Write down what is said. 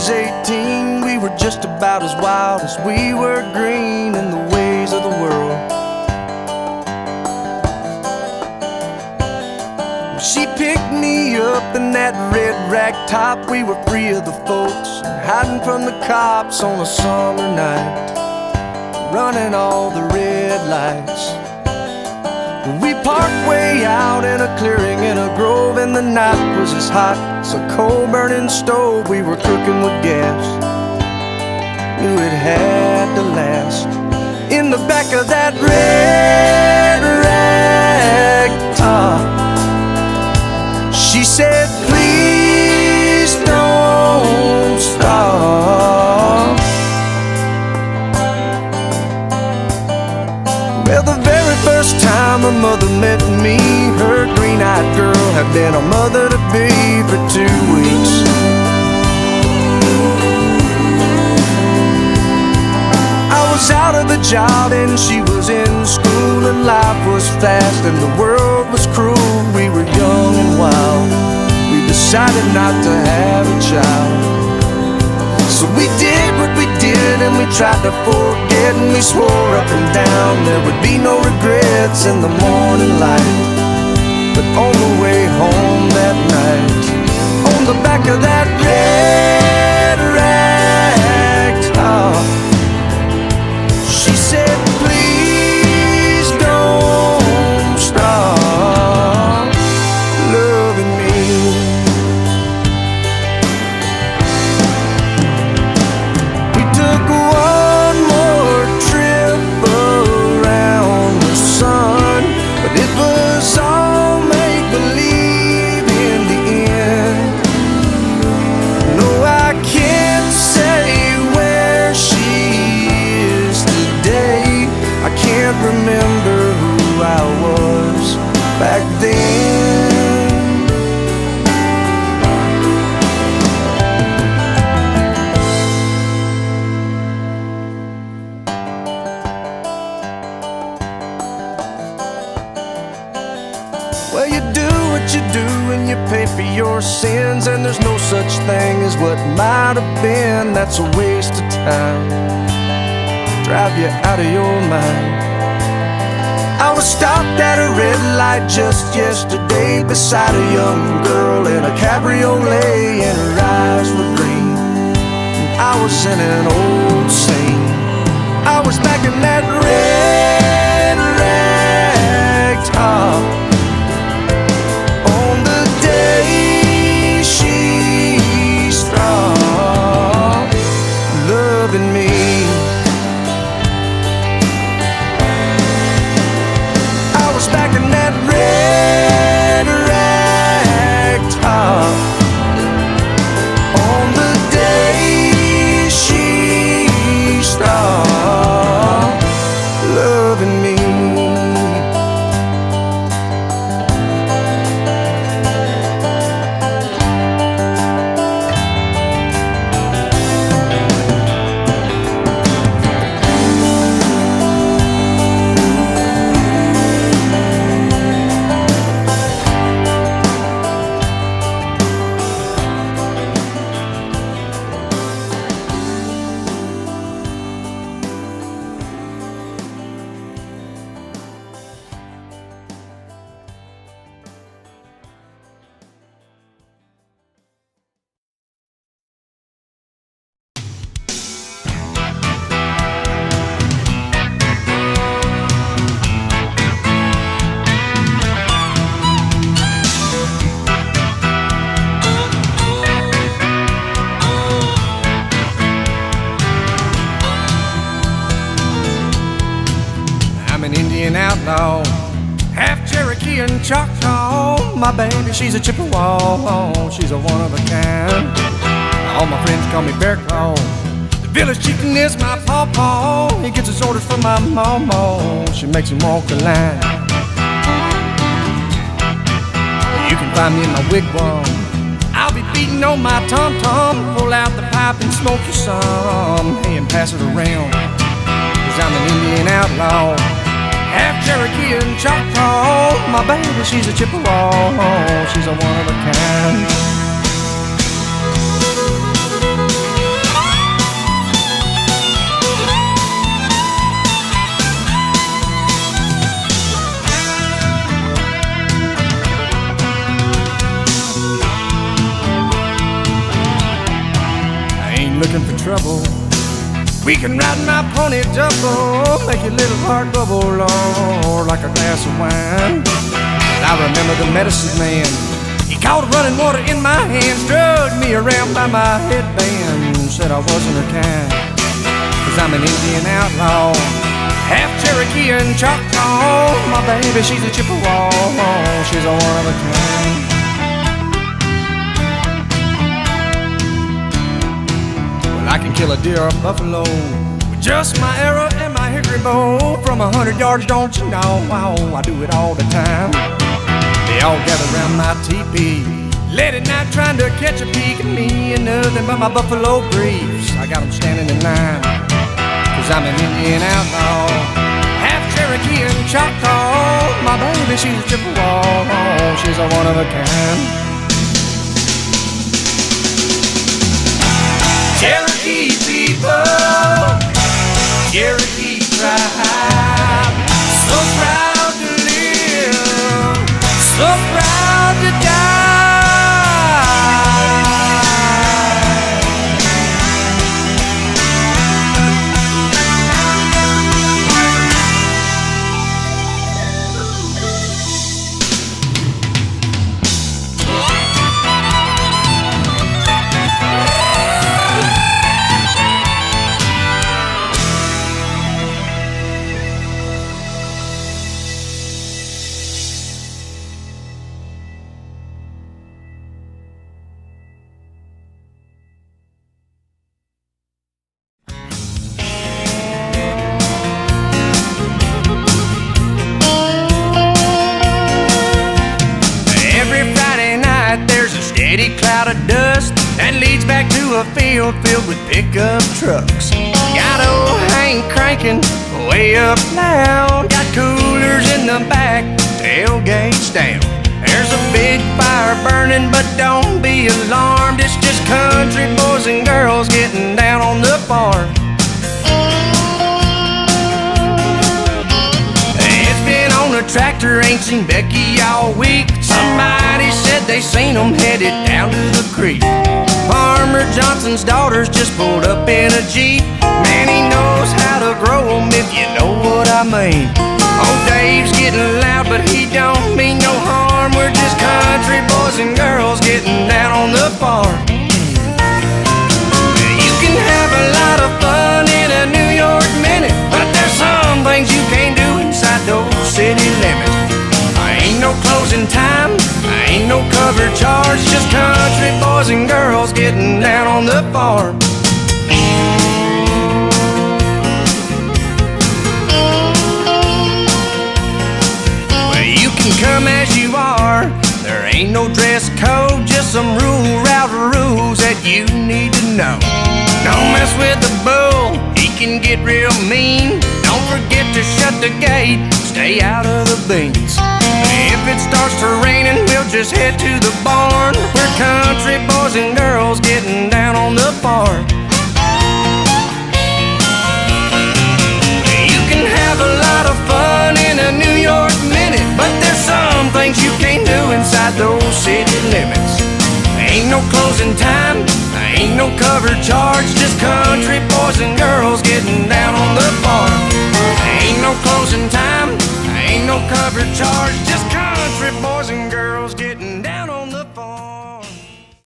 was 18, we were just about as wild as we were green in the ways of the world. She picked me up in that red rag top. We were free of the folks and hiding from the cops on a summer night, running all the red lights. We parked way out in a clearing in a grove, and the night was as hot as a coal-burning stove. We were cooking with gas, knew it had to last. In the back of that red rag top, she said, please don't stop. Well, the very first time her mother met me, her green-eyed girl had been a mother-to-be for 2 weeks. I was out of a job and she was in school, and life was fast and the world was cruel. We were young and wild, we decided not to have a child. So we did what we did and we tried to forget, and we swore up and down there would be no regrets in the morning light. But on the way home that night, on the back of that red rag top, she said, please don't stop loving me. We took one more trip around the sun, but it was all make-believe in the end. No, I can't say where she is today. I can't remember who I was back then. Well, you do what you do and you pay for your sins, and there's no such thing as what might have been. That's a waste of time, drive you out of your mind. I was stopped at a red light just yesterday beside a young girl in a cabriolet, and her eyes were green, and I was in an old scene. I was back in that red rag top on the day she stopped loving me. Back in that red rag top on the day she stopped loving me. Outlaw, half Cherokee and Choctaw. My baby, she's a Chippewa, she's a one of a kind. All my friends call me Bear Claw. The village chicken is my pawpaw. He gets his orders from my mama, she makes him walk the line. You can find me in my wigwam, I'll be beating on my tom-tom. Pull out the pipe and smoke you some, hey, and pass it around, 'cause I'm an Indian outlaw, half Cherokee and Choctaw. My baby, she's a Chippewa, she's a one of a kind. trouble. We can ride my pony double, make your little heart bubble, Lord, like a glass of wine. I remember the medicine man. He caught running water in my hands, drugged me around by my headband, said I wasn't her kind, 'cause I'm an Indian outlaw, half Cherokee and Choctaw. My baby, she's a Chippewa, she's a one of a kind. Well, I can kill a deer or a buffalo with just my arrow and my hickory bow. From 100 yards, don't you know? Wow, I do it all the time. They all gather around my teepee late at night trying to catch a peek at me and nothing but my buffalo briefs. I got them standing in line, 'cause I'm an Indian outlaw, half Cherokee and Choctaw. My baby, she's a Chippewa, she's a one of a kind. Cherokee people, Cherokee tribe, so proud to live, so proud to die. Steady cloud of dust that leads back to a field filled with pickup trucks. Got old Hank cranking way up loud. Got coolers in the back, tailgates down. There's a big fire burning, but don't be alarmed. It's just country boys and girls getting down on the farm. It's been on a tractor, ain't seen Becky all week. Somebody said they seen them headed down to the creek. Farmer Johnson's daughters just pulled up in a Jeep. Man, he knows how to grow them, if you know what I mean. Old Dave's getting loud, but he don't mean no harm. We're just country boys and girls getting down on the farm. You can have a lot of fun in a New York minute, but there's some things you can't do inside those city limits. Ain't no closing time, ain't no cover charge, just country boys and girls getting down on the farm. Well, you can come as you are, there ain't no dress code, just some route rules that you need to know. Don't mess with the bull, he can get real mean. Don't forget to shut the gate, stay out of the beans. If it starts to raining, we'll just head to the barn. We're country boys and girls getting down on the farm. You can have a lot of fun in a New York minute, but there's some things you can't do inside those city limits. Ain't no closing time, ain't no cover charge, just country boys and girls getting down on the farm. Ain't no closing time, ain't no cover charge, just country boys and girls getting down on the farm.